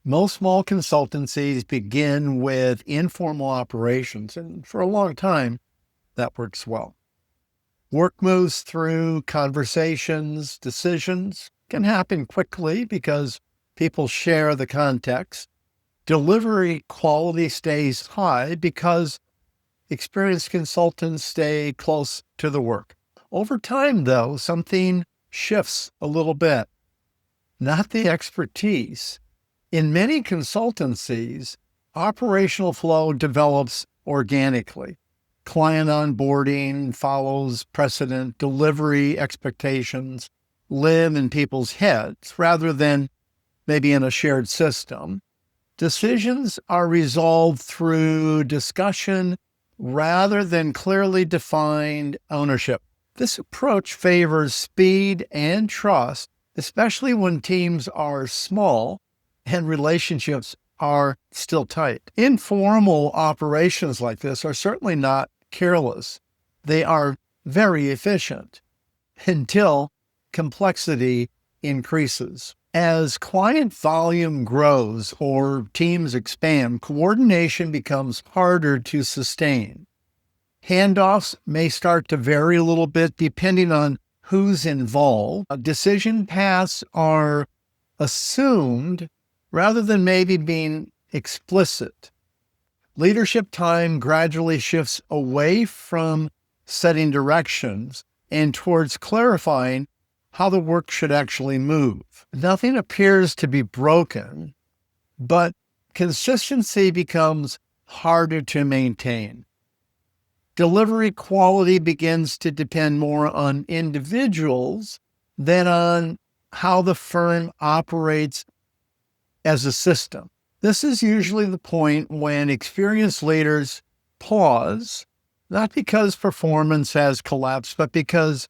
Most small consultancies begin with informal operations, and for a long time, that works well. Work moves through conversations, decisions can happen quickly because people share the context. Delivery quality stays high because experienced consultants stay close to the work. Over time, though, something shifts a little bit, not the expertise. In many consultancies, operational flow develops organically. Client onboarding follows precedent, delivery expectations live in people's heads rather than maybe in a shared system. Decisions are resolved through discussion rather than clearly defined ownership. This approach favors speed and trust, especially when teams are small and relationships are still tight. Informal operations like this are certainly not careless. They are very efficient until complexity increases. As client volume grows or teams expand, coordination becomes harder to sustain. Handoffs may start to vary a little bit depending on who's involved. Decision paths are assumed rather than maybe being explicit. Leadership time gradually shifts away from setting directions and towards clarifying how the work should actually move. Nothing appears to be broken, but consistency becomes harder to maintain. Delivery quality begins to depend more on individuals than on how the firm operates as a system. This is usually the point when experienced leaders pause, not because performance has collapsed, but because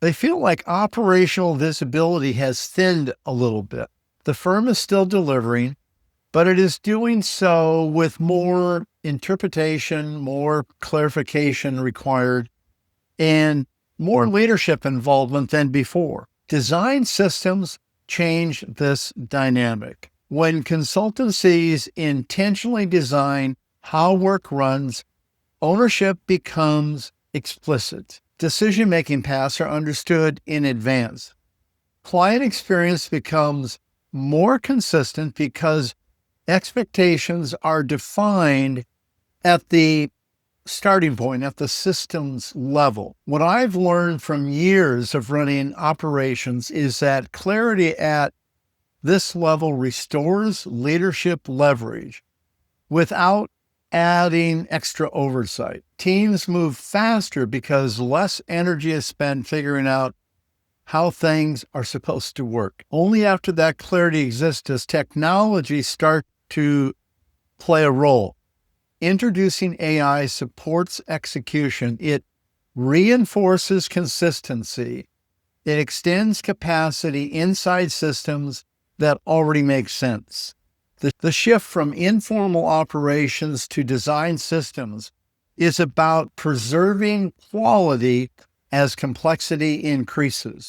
they feel like operational visibility has thinned a little bit. The firm is still delivering, but it is doing so with more interpretation, more clarification required, and more leadership involvement than before. Design systems change this dynamic. When consultancies intentionally design how work runs, ownership becomes explicit. Decision-making paths are understood in advance. Client experience becomes more consistent because expectations are defined at the starting point, at the systems level. What I've learned from years of running operations is that clarity at this level restores leadership leverage without adding extra oversight. Teams move faster because less energy is spent figuring out how things are supposed to work. Only after that clarity exists does technology start to play a role. Introducing AI supports execution. It reinforces consistency. It extends capacity inside systems that already make sense. The shift from informal operations to design systems is about preserving quality as complexity increases.